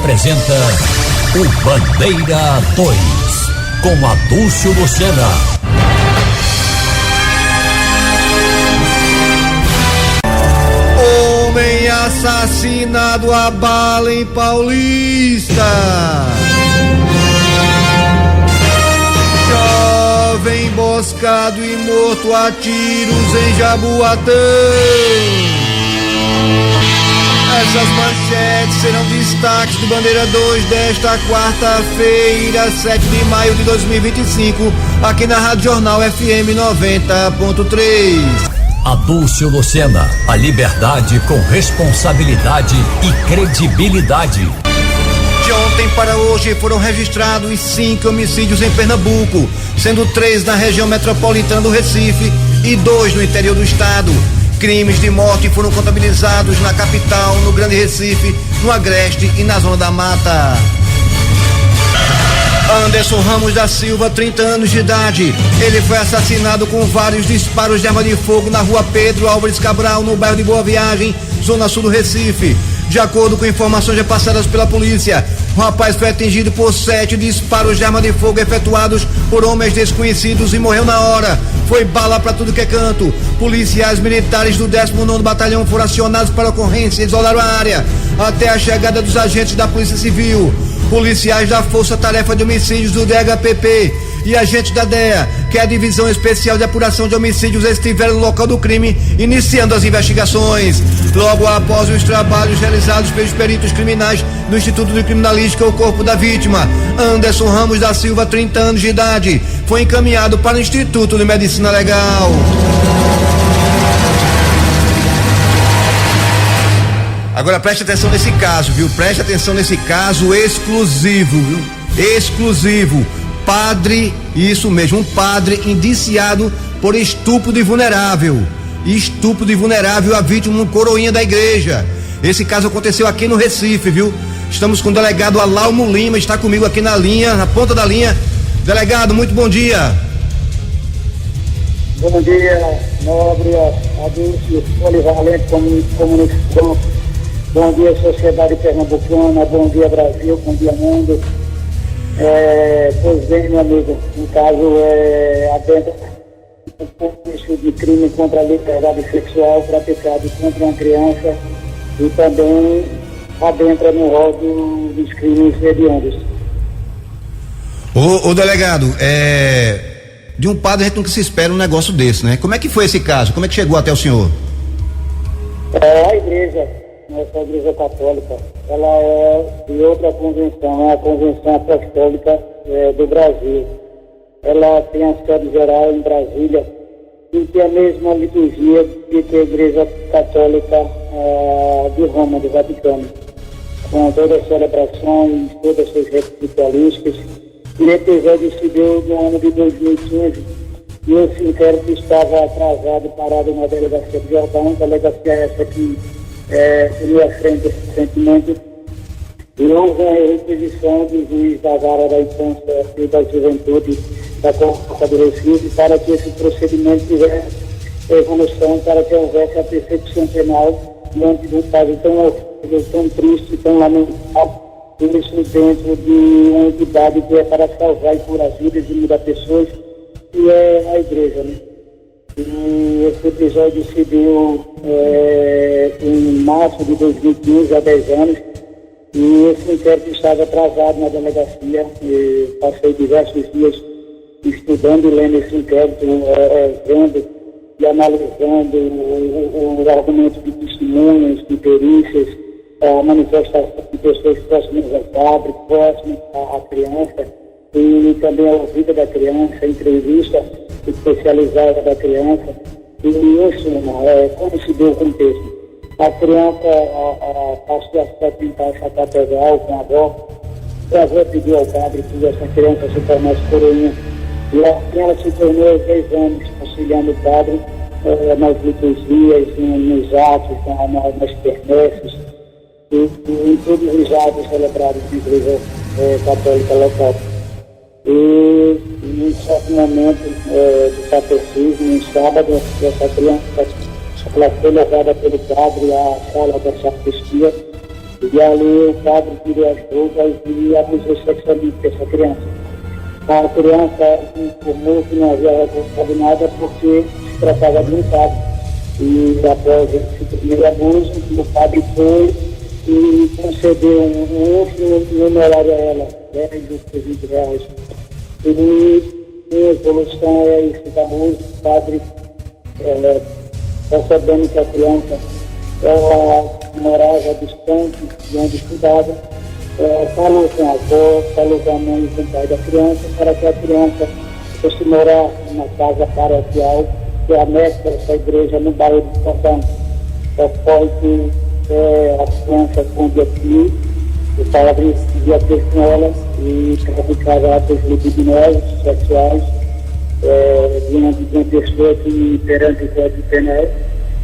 apresenta o Bandeira 2, com Adúlcio Lucena. Homem assassinado a bala em Paulista. Jovem emboscado e morto a tiros em Jaboatão. Essas manchetes serão destaques do Bandeira 2 desta quarta-feira, 7 de maio de 2025, aqui na Rádio Jornal FM 90.3. Adúlcio Lucena, a liberdade com responsabilidade e credibilidade. De ontem para hoje foram registrados 5 homicídios em Pernambuco, sendo 3 na região metropolitana do Recife e 2 no interior do estado. Crimes de morte foram contabilizados na capital, no Grande Recife, no Agreste e na Zona da Mata. Anderson Ramos da Silva, 30 anos de idade. Ele foi assassinado com vários disparos de arma de fogo na rua Pedro Álvares Cabral, no bairro de Boa Viagem, zona sul do Recife. De acordo com informações repassadas pela polícia, o rapaz foi atingido por 7 disparos de arma de fogo efetuados por homens desconhecidos e morreu na hora. Foi bala para tudo que é canto. Policiais militares do 19º Batalhão foram acionados para a ocorrência e isolaram a área até a chegada dos agentes da Polícia Civil. Policiais da Força Tarefa de Homicídios do DHPP e agentes da DEA, que é a Divisão Especial de Apuração de Homicídios, estiveram no local do crime, iniciando as investigações. Logo após os trabalhos realizados pelos peritos criminais do Instituto de Criminalística, o corpo da vítima, Anderson Ramos da Silva, 30 anos de idade, foi encaminhado para o Instituto de Medicina Legal. Agora preste atenção nesse caso, viu? Preste atenção nesse caso exclusivo, viu? Exclusivo. Padre, isso mesmo, um padre indiciado por estupro de vulnerável. Estupro de vulnerável, a vítima, um coroinha da igreja. Esse caso aconteceu aqui no Recife, viu? Estamos com o delegado Alalmo Lima, está comigo aqui na linha, na ponta da linha. Delegado, muito bom dia. Bom dia, nobre Adúlcio, polivalente comunicação. Bom dia, sociedade pernambucana, bom dia, Brasil, bom dia, mundo. Pois bem, meu amigo, no caso, adentra um compromisso de crime contra a liberdade sexual praticado contra uma criança e também adentra no rol dos crimes hediondos. Ô delegado, de um padre a gente nunca se espera um negócio desse, né? Como é que foi esse caso? Como é que chegou até o senhor? A igreja, nossa igreja católica, ela é de outra convenção, é a Convenção Apostólica do Brasil. Ela tem a sede geral em Brasília e tem a mesma liturgia que a Igreja Católica de Roma, do Vaticano, com todas as celebrações, todas as suas ritualísticas. E o episódio se deu no ano de 2015 e esse inquérito estava atrasado, parado na delegacia de Jordão, delegacia essa que seria à frente recentemente, e houve a requisição do juiz da vara da infância e da juventude da Costa do Recife para que esse procedimento tivesse evolução, para que houvesse a persecução penal diante de um caso tão horrível, tão triste, tão lamentável, isso dentro de uma entidade que é para salvar e curar vidas e mudar pessoas, que é a igreja, né? E esse episódio se deu em março de 2015, há 10 anos, e esse inquérito estava atrasado na delegacia. E passei diversos dias estudando e lendo esse inquérito, vendo e analisando os argumentos de testemunhas, de perícias, a manifestação de pessoas próximas ao padre, próximas à criança, e também a vida da criança, a entrevista especializada da criança. E em suma, como se deu o contexto? A criança passou a se atentar chacotear com a avó. A avó pediu ao padre que essa criança se tornasse coroinha. E ela se tornou aos 10 anos, auxiliando o padre nas liturgias, nos atos, nas quermesses, e em todos os atos celebrados na igreja católica local. E em certo momento do catecismo, no sábado, essa criança ela foi levada pelo padre à sala da sacristia E ali o padre tirou as roupas e abusou sexualmente dessa criança. A criança informou que não havia reportado nada porque se tratava de um padre. E após esse primeiro abuso, o padre foi e concedeu um outro numerário a ela, 10 ou 20 reais. E a evolução é esse abuso, o padre percebendo que a criança ela morava distante de onde estudava, falou com a avó, falou com a mãe e com o pai da criança para que a criança fosse morar na casa paroquial, que é a mestra dessa igreja no bairro de Santana. Foi que a criança, quando aqui, o padre ia ter com ela e praticava atos libidinosos, sexuais, diante de uma pessoa que, perante o Código Penal,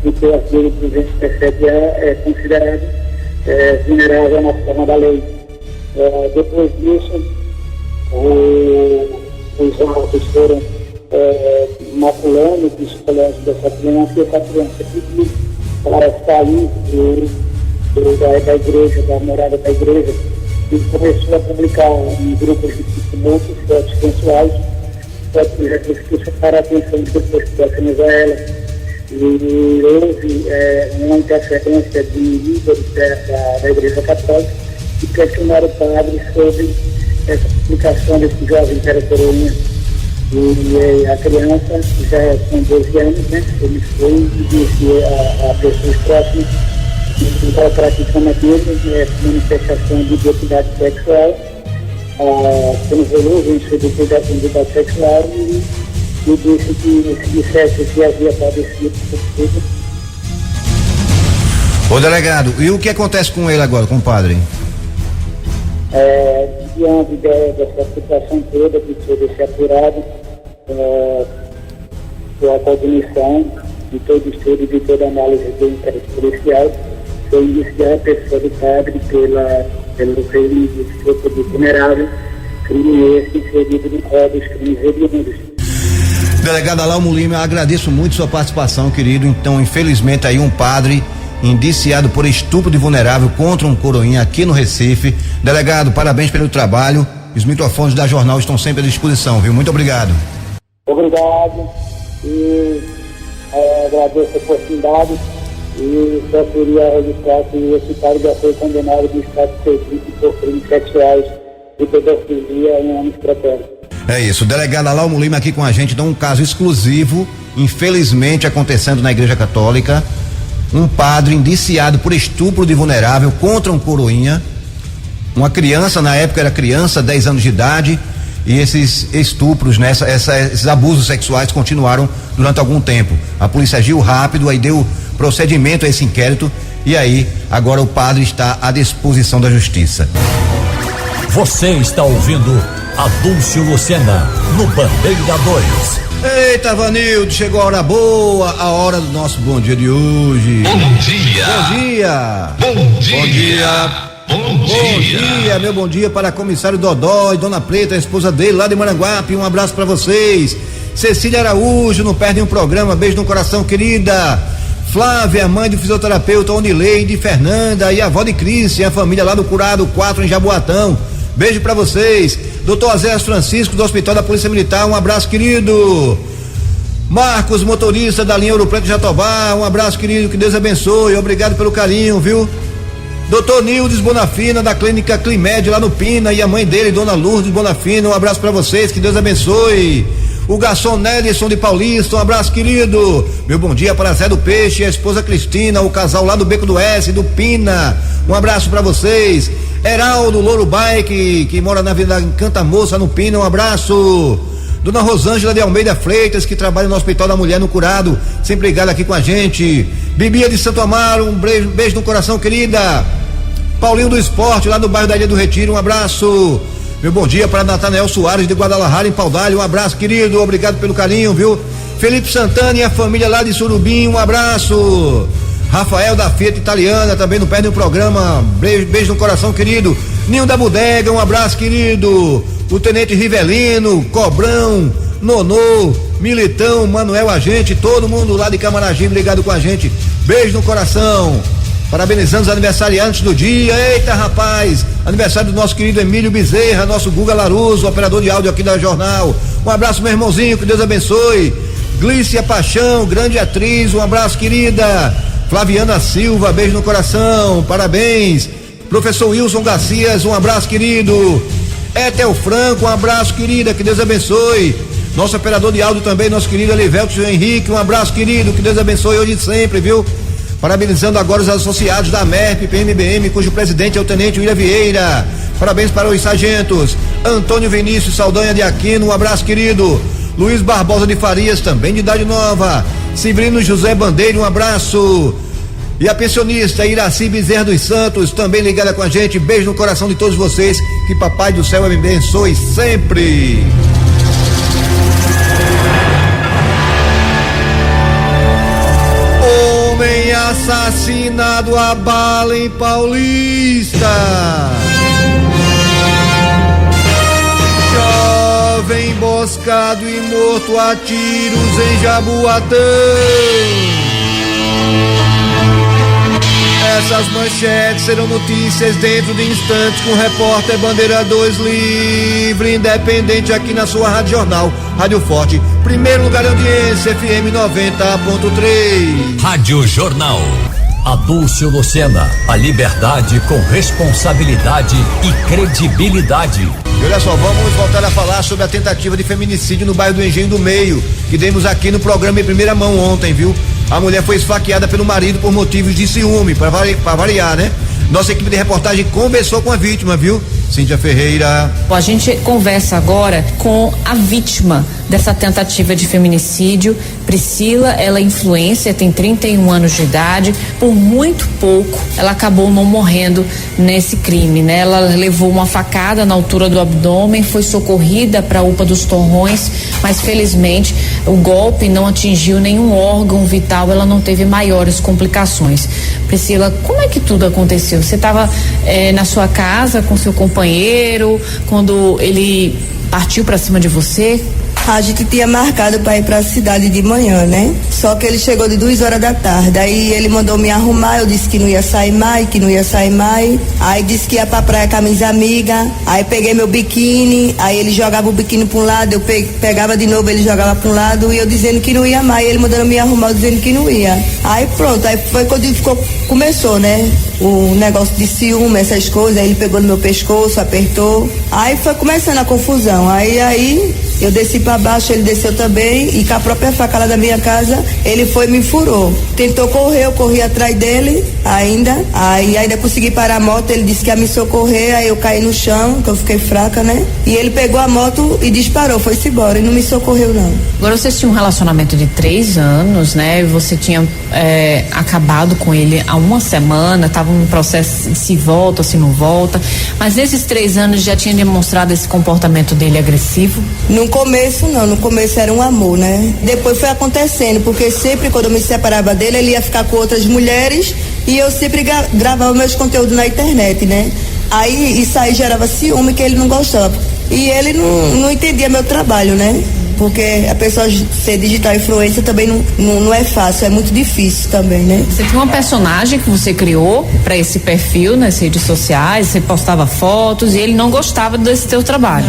e que o artigo 207 é considerado vulnerável na forma da lei. Depois disso, os autos foram maculando os colégios dessa criança e essa criança pediu para sair da igreja, da morada da igreja, e começou a publicar em grupos de muitos fotos sensuais, fotos que já teve que para a atenção de pessoas próximas a ela. E houve uma interferência de líderes da Igreja Católica que questionaram o padre sobre essa publicação desse jovem que era coroinha. E a criança, já com 12 anos, né, ele foi e disse a pessoas próximas que estava praticando aquilo, manifestação de identidade sexual, resolveu isso de identidade sexual e disse que se dissesse que havia padecido por tudo. Ô delegado, e o que acontece com ele agora, com o padre? Diante dessa situação toda que foi ser apurado, com a cognição de todo estudo, de toda análise do inquérito policial, foi iniciar a pessoa do padre pelo crime de estupro de vulnerável, crime esse inserido no Código dos Crimes Hediondos. Delegado Alalmo Lima, agradeço muito sua participação, querido. Então, infelizmente, aí um padre indiciado por estupro de vulnerável contra um coroinha aqui no Recife. Delegado, parabéns pelo trabalho. Os microfones da Jornal estão sempre à disposição, viu? Muito obrigado. Obrigado e agradeço a oportunidade e só queria registrar que esse padre já foi condenado de estado de serviço por crimes sexuais e pedofilia em anos pretéritos. É isso, o delegado Alalmo Lima aqui com a gente, dá um caso exclusivo, infelizmente acontecendo na Igreja Católica, um padre indiciado por estupro de vulnerável contra um coroinha, uma criança, na época era criança, 10 anos de idade, e esses estupros, né, esses abusos sexuais continuaram durante algum tempo. A polícia agiu rápido, aí deu procedimento a esse inquérito, e aí agora o padre está à disposição da justiça. Você está ouvindo Adúlcio Lucena no Bandeira 2. Eita, Vanildo, chegou a hora boa, a hora do nosso bom dia de hoje. Bom dia. Bom dia. Bom dia. Bom dia, meu bom dia para comissário Dodó e Dona Preta, a esposa dele lá de Maranguape, um abraço para vocês. Cecília Araújo, não perdem um programa, beijo no coração, querida. Flávia, mãe do fisioterapeuta Onileide, Fernanda e a avó de Cristian, a família lá do Curado 4 em Jaboatão. Beijo pra vocês. Doutor Azés Francisco do Hospital da Polícia Militar, um abraço, querido. Marcos, motorista da linha Ouro Preto Jatobá, um abraço, querido, que Deus abençoe, obrigado pelo carinho, viu? Doutor Nildes Bonafina da clínica Climed lá no Pina e a mãe dele, Dona Lourdes Bonafina, um abraço pra vocês, que Deus abençoe. O garçom Nelson de Paulista, um abraço, querido. Meu bom dia para Zé do Peixe e a esposa Cristina, o casal lá do Beco do S, do Pina, um abraço pra vocês. Heraldo Louro Bike, que mora na Vila Encanta Moça, no Pina, um abraço. Dona Rosângela de Almeida Freitas, que trabalha no Hospital da Mulher no Curado, sempre ligada aqui com a gente. Bibia de Santo Amaro, um beijo no coração, querida. Paulinho do Esporte, lá do bairro da Ilha do Retiro, um abraço. Meu bom dia para Natanael Soares de Guadalajara, em Paudalho, um abraço, querido, obrigado pelo carinho, viu? Felipe Santana e a família lá de Surubim, um abraço. Rafael da Fiat Italiana, também não perde o programa, beijo no coração, querido. Ninho da Bodega, um abraço, querido. O Tenente Rivelino, Cobrão, Nonô, Militão, Manuel Agente, todo mundo lá de Camaragibe ligado com a gente, beijo no coração. parabenizando os aniversariantes do dia. Eita, rapaz, aniversário do nosso querido Emílio Bezerra, nosso Guga Laruso, operador de áudio aqui da Jornal. Um abraço, meu irmãozinho, que Deus abençoe. Glícia Paixão, grande atriz, um abraço, querida. Flaviana Silva, beijo no coração, parabéns. Professor Wilson Garcias, um abraço, querido. Etel Franco, um abraço, querida, que Deus abençoe. Nosso operador de áudio também, nosso querido Elivelto Henrique, um abraço, querido, que Deus abençoe hoje e sempre, viu? Parabenizando agora os associados da MERP, PMBM, cujo presidente é o Tenente William Vieira. Parabéns para os sargentos Antônio Vinícius Saldanha de Aquino, um abraço, querido. Luiz Barbosa de Farias, também de idade nova. Severino José Bandeira, um abraço. E a pensionista Iraci Bezerra dos Santos, também ligada com a gente. Beijo no coração de todos vocês. Que Papai do Céu abençoe sempre. Homem assassinado a bala em Paulista. Jovem emboscado e morto a tiros em Jaboatão. Essas manchetes serão notícias dentro de instantes com o repórter Bandeira 2 livre, independente aqui na sua Rádio Jornal, Rádio Forte, primeiro lugar de audiência, FM 90.3. Rádio Jornal. Adúlcio Lucena, a liberdade com responsabilidade e credibilidade. E olha só, vamos voltar a falar sobre a tentativa de feminicídio no bairro do Engenho do Meio, que demos aqui no programa em primeira mão ontem, viu? A mulher foi esfaqueada pelo marido por motivos de ciúme, para variar, né? Nossa equipe de reportagem conversou com a vítima, viu? Cíntia Ferreira. A gente conversa agora com a vítima dessa tentativa de feminicídio. Priscila, ela é influencer, tem 31 anos de idade. Por muito pouco, ela acabou não morrendo nesse crime, né? Ela levou uma facada na altura do abdômen, foi socorrida para a UPA dos Torrões, mas felizmente o golpe não atingiu nenhum órgão vital, ela não teve maiores complicações. Priscila, como é que tudo aconteceu? Você estava na sua casa com seu companheiro quando ele partiu para cima de você? A gente tinha marcado para ir para a cidade de manhã, né? Só que ele chegou de 2 horas da tarde. Aí ele mandou me arrumar, eu disse que não ia sair mais, Aí disse que ia pra praia com a minha amiga. Aí peguei meu biquíni, aí ele jogava o biquíni para um lado, eu pegava de novo, ele jogava para um lado e eu dizendo que não ia mais, ele mandando me arrumar, eu dizendo que não ia. Aí pronto, aí foi quando começou, né? O negócio de ciúme, essas coisas, aí ele pegou no meu pescoço, apertou. Aí foi começando a confusão. Aí eu desci para baixo, ele desceu também e com a própria faca lá da minha casa, ele foi e me furou. Tentou correr, eu corri atrás dele ainda consegui parar a moto, ele disse que ia me socorrer, aí eu caí no chão, que eu fiquei fraca, né? E ele pegou a moto e disparou, foi-se embora e não me socorreu não. Agora vocês tinham um relacionamento de 3 anos, né? Você tinha acabado com ele há uma semana, tava num processo de se volta, se não volta, mas nesses 3 anos já tinha demonstrado esse comportamento dele agressivo? No começo não, no começo era um amor, né? Depois foi acontecendo, porque sempre quando eu me separava dele, ele ia ficar com outras mulheres e eu sempre gravava meus conteúdos na internet, né? Aí isso aí gerava ciúme que ele não gostava. E ele não entendia meu trabalho, né? Porque a pessoa ser digital influencer também não é fácil, é muito difícil também, né? Você tinha uma personagem que você criou para esse perfil nas redes sociais, você postava fotos e ele não gostava desse teu trabalho?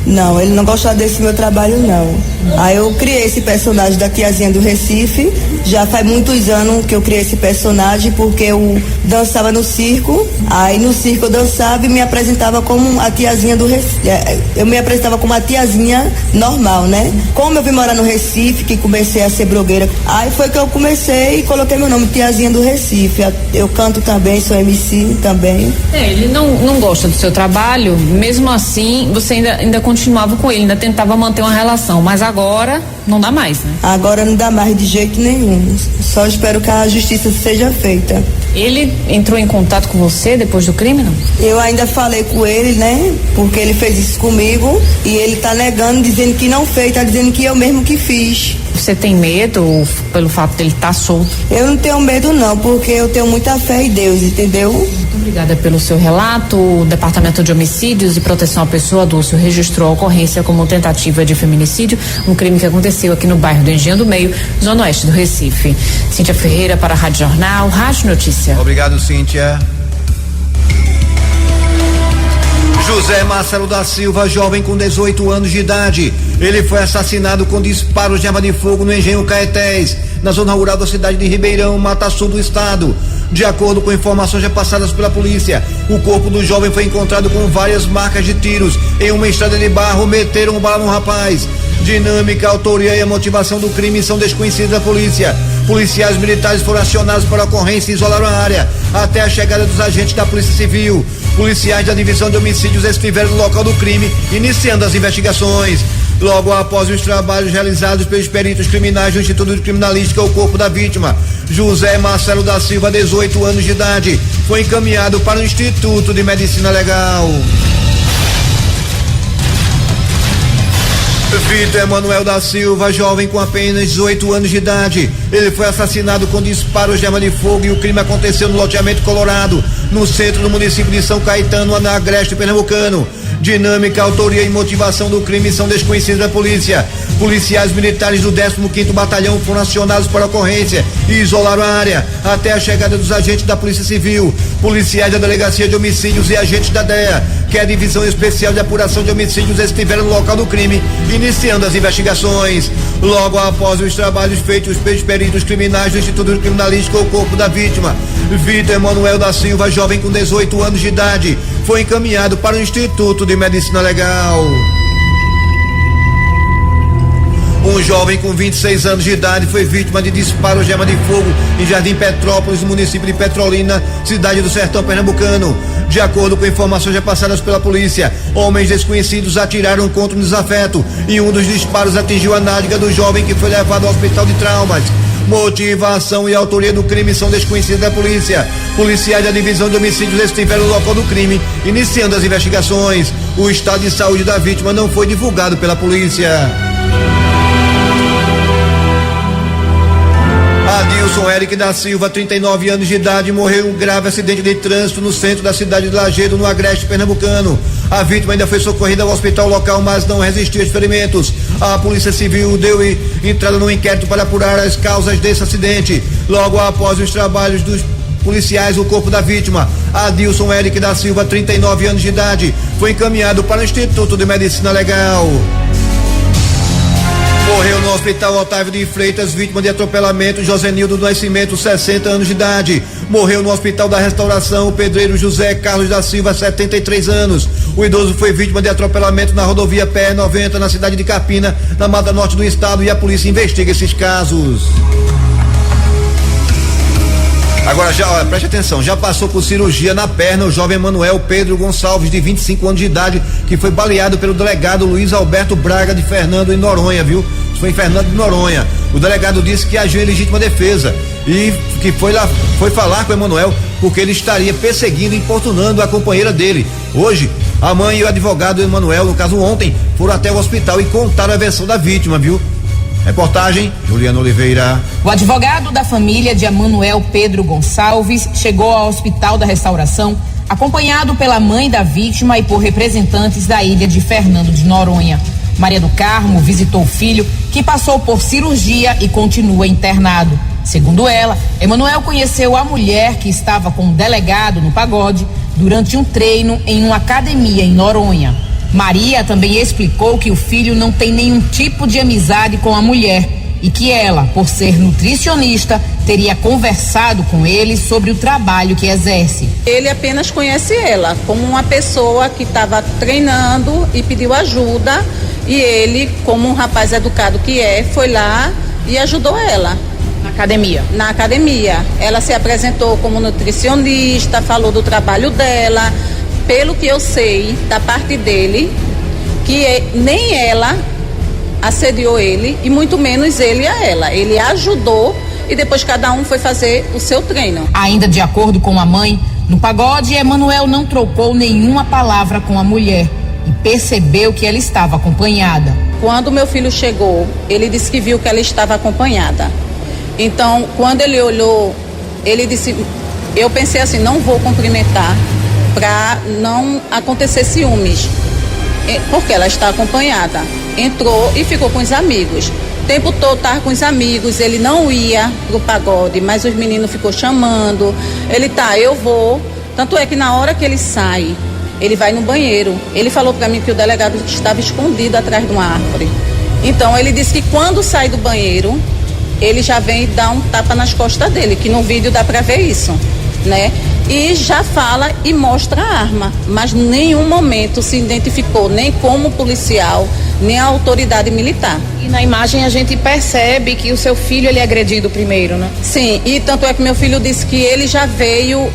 Não, ele não gostava desse meu trabalho, não. Aí eu criei esse personagem da tiazinha do Recife, já faz muitos anos que eu criei esse personagem porque eu dançava no circo, aí no circo eu dançava e me apresentava como a tiazinha do Recife, eu me apresentava como a tiazinha normal, né? Como eu vim morar no Recife, que comecei a ser blogueira, aí foi que eu comecei e coloquei meu nome, Tiazinha do Recife. Eu canto também, sou MC também. Ele não gosta do seu trabalho, mesmo assim você ainda continuava com ele, ainda tentava manter uma relação, mas agora não dá mais, né? Agora não dá mais de jeito nenhum, só espero que a justiça seja feita. Ele entrou em contato com você depois do crime, não? Eu ainda falei com ele, né? Porque ele fez isso comigo e ele tá negando, dizendo que não fez, tá dizendo que eu mesmo que fiz. Você tem medo pelo fato dele estar solto? Eu não tenho medo não, porque eu tenho muita fé em Deus, entendeu? Muito obrigada pelo seu relato. O Departamento de Homicídios e Proteção à Pessoa, Adúlcio, registrou a ocorrência como tentativa de feminicídio, um crime que aconteceu aqui no bairro do Engenho do Meio, zona oeste do Recife. Cíntia Ferreira para a Rádio Jornal, Rádio Notícia. Obrigado, Cíntia. José Marcelo da Silva, jovem com 18 anos de idade. Ele foi assassinado com disparos de arma de fogo no Engenho Caetés, na zona rural da cidade de Ribeirão, Mata Sul do estado. De acordo com informações já passadas pela polícia, o corpo do jovem foi encontrado com várias marcas de tiros em uma estrada de barro. Meteram bala no rapaz. Dinâmica, autoria e a motivação do crime são desconhecidas da polícia. Policiais militares foram acionados para a ocorrência e isolaram a área até a chegada dos agentes da Polícia Civil. Policiais da Divisão de Homicídios estiveram no local do crime, iniciando as investigações. Logo após os trabalhos realizados pelos peritos criminais do Instituto de Criminalística, o corpo da vítima, José Marcelo da Silva, 18 anos de idade, foi encaminhado para o Instituto de Medicina Legal. Vitor Emanuel da Silva, jovem com apenas 18 anos de idade. Ele foi assassinado com disparos de arma de fogo e o crime aconteceu no loteamento Colorado, no centro do município de São Caetano, na Agreste Pernambucano. Dinâmica, autoria e motivação do crime são desconhecidas da polícia. Policiais militares do 15º Batalhão foram acionados para a ocorrência e isolaram a área até a chegada dos agentes da Polícia Civil. Policiais da Delegacia de Homicídios e agentes da DEA, que é a Divisão Especial de Apuração de Homicídios, estiveram no local do crime, iniciando as investigações. Logo após os trabalhos feitos pelos peritos criminais do Instituto Criminalístico, o corpo da vítima, Vitor Emanuel da Silva, jovem com 18 anos de idade, foi encaminhado para o Instituto de Medicina Legal. Um jovem com 26 anos de idade foi vítima de disparos de arma de fogo em Jardim Petrópolis, no município de Petrolina, cidade do Sertão Pernambucano. De acordo com informações já passadas pela polícia, homens desconhecidos atiraram contra um desafeto e um dos disparos atingiu a nádega do jovem, que foi levado ao hospital de traumas. Motivação e autoria do crime são desconhecidas da polícia. Policiais da Divisão de Homicídios estiveram no local do crime, iniciando as investigações. O estado de saúde da vítima não foi divulgado pela polícia. Adilson Eric da Silva, 39 anos de idade, morreu em um grave acidente de trânsito no centro da cidade de Lajedo, no Agreste Pernambucano. A vítima ainda foi socorrida ao hospital local, mas não resistiu aos ferimentos. A Polícia Civil deu entrada no inquérito para apurar as causas desse acidente. Logo após os trabalhos dos policiais, o corpo da vítima, Adilson Eric da Silva, 39 anos de idade, foi encaminhado para o Instituto de Medicina Legal. Morreu no Hospital Otávio de Freitas, vítima de atropelamento, Josenildo do Nascimento, 60 anos de idade. Morreu no Hospital da Restauração o pedreiro José Carlos da Silva, 73 anos. O idoso foi vítima de atropelamento na rodovia PR-90, na cidade de Capina, na Mata Norte do estado, e a polícia investiga esses casos. Agora preste atenção, já passou por cirurgia na perna o jovem Manuel Pedro Gonçalves, de 25 anos de idade, que foi baleado pelo delegado Luiz Alberto Braga de Fernando, em Noronha, viu? Isso foi em Fernando de Noronha. O delegado disse que agiu em legítima defesa e que foi falar com o Emanuel porque ele estaria perseguindo e importunando a companheira dele. Hoje, a mãe e o advogado Emanuel, no caso ontem, foram até o hospital e contaram a versão da vítima, viu? Reportagem, Juliana Oliveira. O advogado da família de Emanuel Pedro Gonçalves chegou ao Hospital da Restauração acompanhado pela mãe da vítima e por representantes da ilha de Fernando de Noronha. Maria do Carmo visitou o filho, que passou por cirurgia e continua internado. Segundo ela, Emanuel conheceu a mulher que estava com o delegado no pagode durante um treino em uma academia em Noronha. Maria também explicou que o filho não tem nenhum tipo de amizade com a mulher e que ela, por ser nutricionista, teria conversado com ele sobre o trabalho que exerce. Ele apenas conhece ela como uma pessoa que estava treinando e pediu ajuda, e ele, como um rapaz educado que é, foi lá e ajudou ela. Na academia? Na academia. Ela se apresentou como nutricionista, falou do trabalho dela. Pelo que eu sei da parte dele, que nem ela assediou ele e muito menos ele a ela. Ele ajudou e depois cada um foi fazer o seu treino. Ainda de acordo com a mãe, no pagode, Emanuel não trocou nenhuma palavra com a mulher e percebeu que ela estava acompanhada. Quando meu filho chegou, ele disse que viu que ela estava acompanhada. Então, quando ele olhou, ele disse, eu pensei assim, não vou cumprimentar para não acontecer ciúmes, porque ela está acompanhada. Entrou e ficou com os amigos. O tempo todo estava com os amigos, ele não ia pro pagode, mas os meninos ficou chamando. Ele eu vou. Tanto é que na hora que ele sai, ele vai no banheiro. Ele falou para mim que o delegado estava escondido atrás de uma árvore. Então ele disse que quando sai do banheiro, ele já vem dar um tapa nas costas dele, que no vídeo dá para ver isso, né? E já fala e mostra a arma, mas em nenhum momento se identificou nem como policial, nem a autoridade militar. E na imagem a gente percebe que o seu filho ele é agredido primeiro, né? Sim, e tanto é que meu filho disse que ele já veio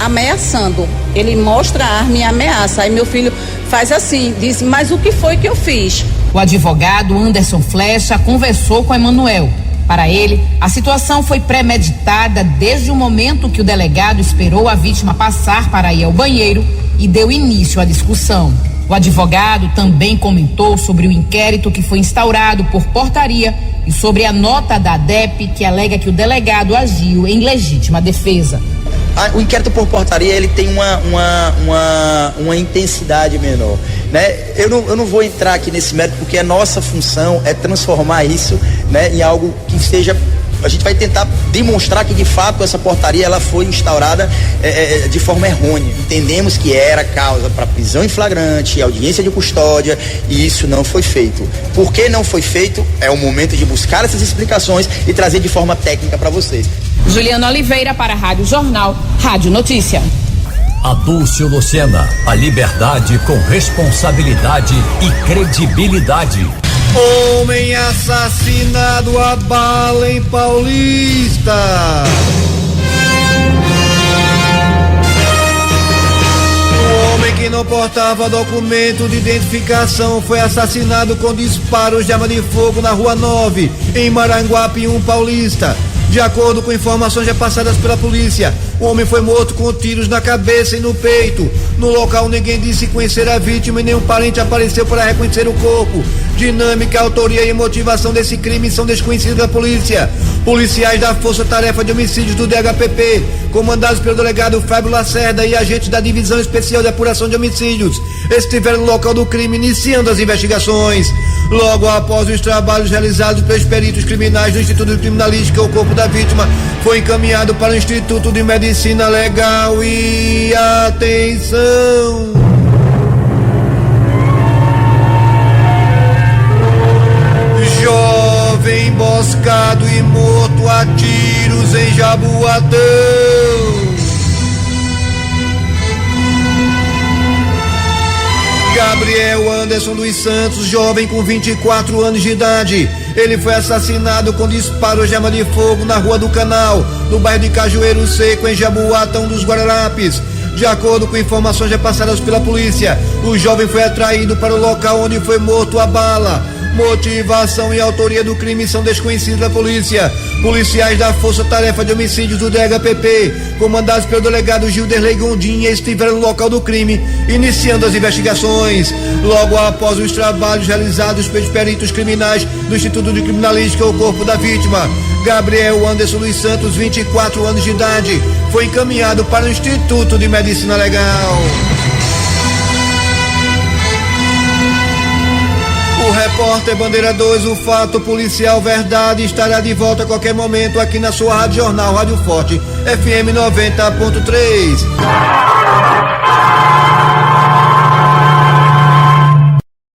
ameaçando. Ele mostra a arma e ameaça. Aí meu filho faz assim, diz, mas o que foi que eu fiz? O advogado Anderson Flecha conversou com Emanuel. Para ele, a situação foi premeditada desde o momento que o delegado esperou a vítima passar para ir ao banheiro e deu início à discussão. O advogado também comentou sobre o inquérito que foi instaurado por portaria e sobre a nota da ADEP que alega que o delegado agiu em legítima defesa. O inquérito por portaria ele tem uma intensidade menor, né? Eu não vou entrar aqui nesse mérito porque a nossa função é transformar isso, né, em algo que seja. A gente vai tentar demonstrar que de fato essa portaria ela foi instaurada de forma errônea. Entendemos que era causa para prisão em flagrante, audiência de custódia, e isso não foi feito. Por que não foi feito? É o momento de buscar essas explicações e trazer de forma técnica para vocês. Juliana Oliveira para a Rádio Jornal, Rádio Notícia. Adúlcio Lucena, a liberdade com responsabilidade e credibilidade. Homem assassinado a bala em Paulista. O homem que não portava documento de identificação foi assassinado com disparos de arma de fogo na Rua 9, em Maranguapium, Paulista. De acordo com informações repassadas pela polícia, o homem foi morto com tiros na cabeça e no peito. No local, ninguém disse conhecer a vítima e nenhum parente apareceu para reconhecer o corpo. Dinâmica, autoria e motivação desse crime são desconhecidos da polícia. Policiais da Força Tarefa de Homicídios do DHPP, comandados pelo delegado Fábio Lacerda e agentes da Divisão Especial de Apuração de Homicídios, estiveram no local do crime iniciando as investigações. Logo após os trabalhos realizados pelos peritos criminais do Instituto de Criminalística, o corpo da vítima foi encaminhado para o Instituto de Medicina Legal e atenção. Jovem emboscado e morto a tiros em Jaboatão. Gabriel Anderson dos Santos, jovem com 24 anos de idade. Ele foi assassinado com disparos de arma de fogo na Rua do Canal, no bairro de Cajueiro Seco, em Jaboatão dos Guararapes. De acordo com informações repassadas pela polícia, o jovem foi atraído para o local onde foi morto a bala. Motivação e autoria do crime são desconhecidos da polícia. Policiais da Força Tarefa de Homicídios do DHPP, comandados pelo delegado Gilderley Gondim, estiveram no local do crime, iniciando as investigações. Logo após os trabalhos realizados pelos peritos criminais do Instituto de Criminalística, o corpo da vítima, Gabriel Anderson dos Santos, 24 anos de idade, foi encaminhado para o Instituto de Medicina Legal. O repórter Bandeira 2, o fato policial verdade, estará de volta a qualquer momento aqui na sua Rádio Jornal, Rádio Forte, FM 90.3.